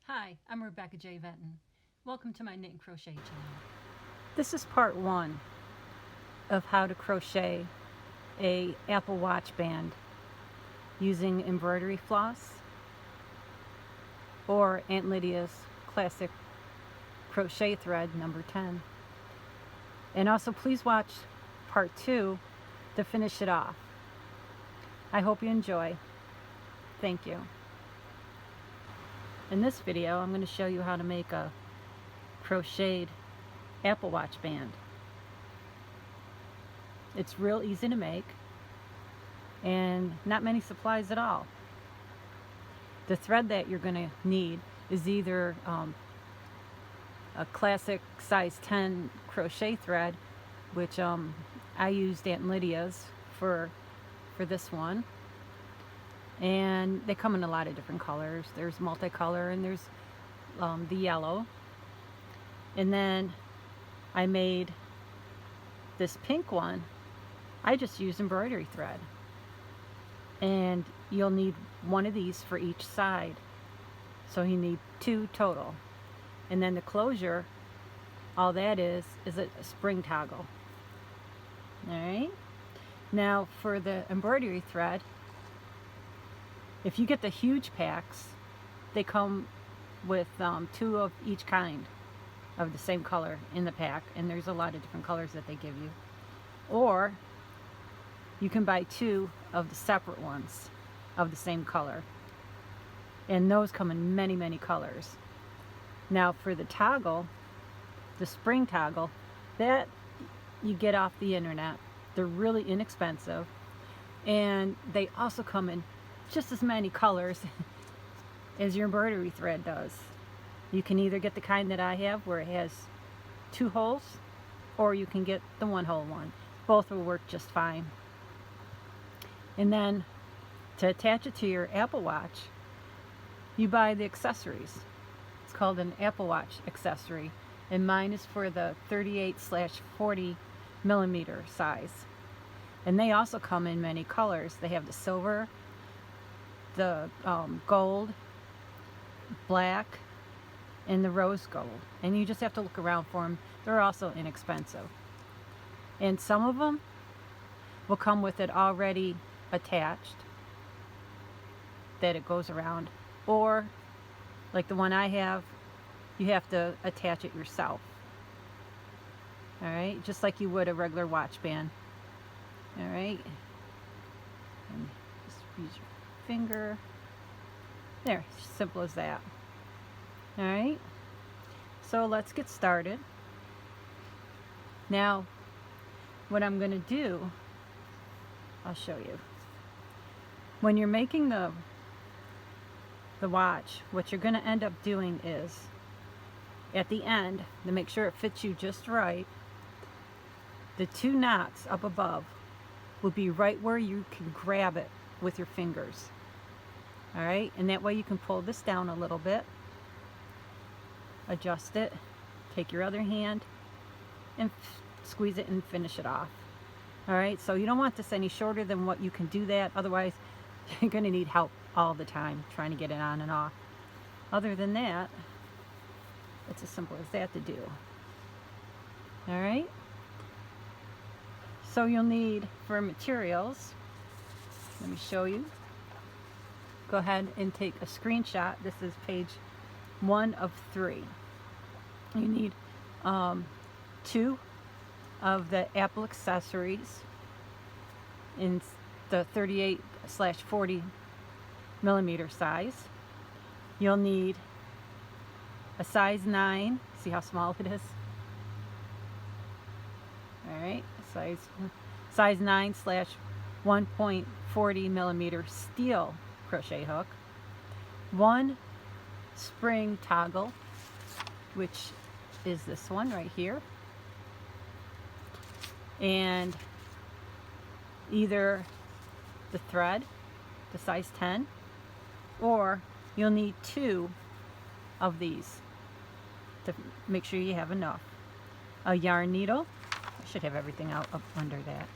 Hi, I'm Rebecca J. Venton. Welcome to my Knit and Crochet channel. This is part one of how to crochet a Apple Watch band using embroidery floss or Aunt Lydia's classic crochet thread number 10. And also please watch part two to finish it off. I hope you enjoy. Thank you. In this video I'm going to show you how to make a crocheted Apple Watch band. It's real easy to make and not many supplies at all. The thread that you're going to need is either a classic size 10 crochet thread, which I used Aunt Lydia's for this one, and they come in a lot of different colors. There's multicolor and there's the yellow, and then I made this pink one. I just used embroidery thread, and you'll need one of these for each side, so you need 2 total. And then the closure, all that is a spring toggle. Alright, now for the embroidery thread, if you get the huge packs, they come with 2 of each kind of the same color in the pack, and there's a lot of different colors that they give you. Or you can buy 2 of the separate ones of the same color, and those come in many colors. Now for the toggle, the spring toggle, that you get off the internet. They're really inexpensive, and they also come in just as many colors as your embroidery thread does. You can either get the kind that I have where it has 2 holes, or you can get the 1-hole one. Both will work just fine. And then to attach it to your Apple Watch, you buy the accessories. It's called an Apple Watch accessory, and mine is for the 38/40 millimeter size. And they also come in many colors. They have the silver, the gold, black, and the rose gold. And you just have to look around for them. They're also inexpensive. And some of them will come with it already attached, that it goes around, or like the one I have, you have to attach it yourself. Alright, just like you would a regular watch band. Alright, and just use your finger there, simple as that. Alright, so let's get started. Now what I'm going to do, I'll show you. When you're making the watch, what you're going to end up doing is, at the end, to make sure it fits you just right, the 2 knots up above will be right where you can grab it with your fingers. Alright, and that way you can pull this down a little bit, adjust it, take your other hand and squeeze it and finish it off. Alright, so you don't want this any shorter than what you can do that, otherwise you're going to need help all the time trying to get it on and off. Other than that, it's as simple as that to do. Alright, so you'll need, for materials, let me show you. Go ahead and take a screenshot. This is page 1 of 3. You need 2 of the Apple accessories in the 38/40 millimeter size. You'll need a size 9. See how small it is? Alright, size 9/1.40 millimeter steel crochet hook. 1 spring toggle, which is this one right here, and either the thread, the size 10, or you'll need 2 of these to make sure you have enough. A yarn needle. I should have everything out up under that.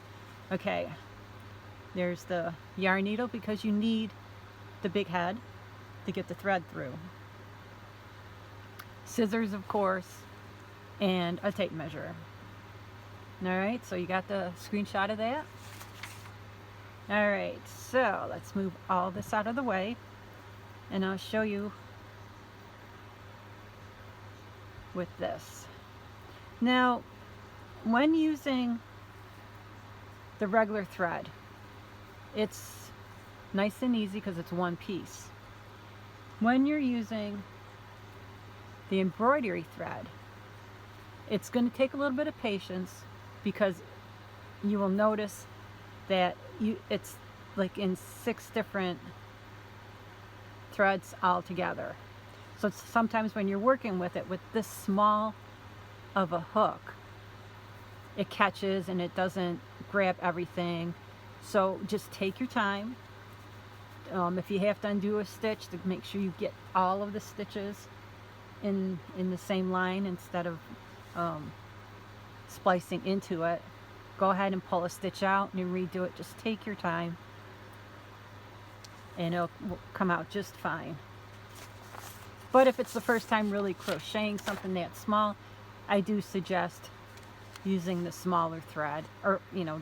Okay, there's the yarn needle because you need the big head to get the thread through. scissors, of course, and a tape measure. All right, so you got the screenshot of that? All right, so let's move all this out of the way, and I'll show you with this. Now, when using the regular thread, it's nice and easy because it's one piece. When you're using the embroidery thread, it's going to take a little bit of patience because you will notice that it's like in 6 different threads all together. So sometimes when you're working with it with this small of a hook, it catches and it doesn't grab everything. So just take your time. If you have to undo a stitch, to make sure you get all of the stitches in the same line instead of splicing into it, go ahead and pull a stitch out and redo it. Just take your time and it'll come out just fine. But if it's the first time really crocheting something that small, I do suggest using the smaller thread, or you know,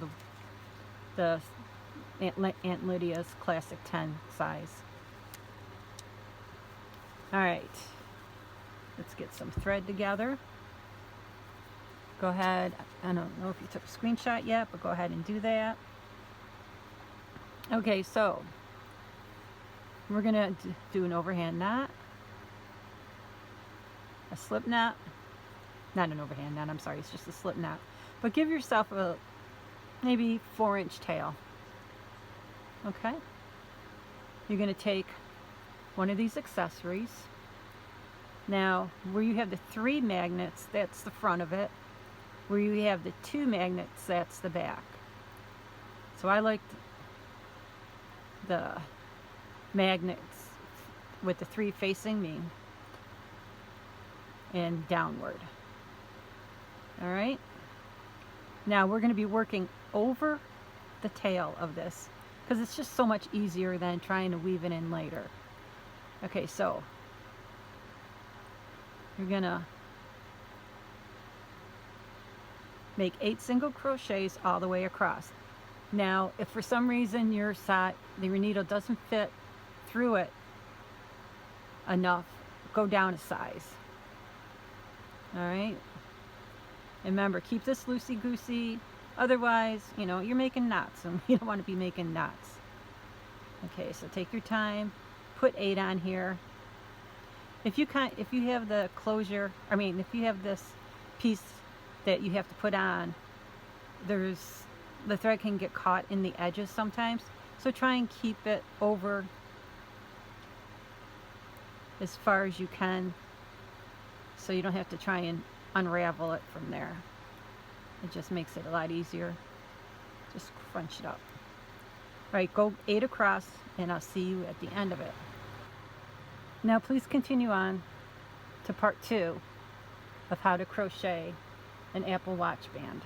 the Aunt Lydia's Classic 10 size. All right, let's get some thread together. Go ahead, I don't know if you took a screenshot yet, but go ahead and do that. Okay, so we're gonna do an overhand knot, a slip knot, not an overhand knot, I'm sorry, it's just a slip knot. But give yourself a maybe 4-inch tail. Okay, you're gonna take one of these accessories. Now, where you have the 3 magnets, that's the front of it. Where you have the 2 magnets, that's the back. So I like the magnets with the 3 facing me and downward. All right, now we're going to be working over the tail of this because it's just so much easier than trying to weave it in later. Okay, so you're gonna make 8 single crochets all the way across. Now, if for some reason your needle doesn't fit through it enough, go down a size. All right, and remember, keep this loosey-goosey. Otherwise, you know, you're making knots, and you don't want to be making knots. Okay, so take your time. Put 8 on here. If you have the closure, if you have this piece that you have to put on, the thread can get caught in the edges sometimes. So try and keep it over as far as you can, so you don't have to try and unravel it from there. It just makes it a lot easier. Just crunch it up. Right, go 8 across, and I'll see you at the end of it. Now please continue on to part 2 of how to crochet an Apple Watch band.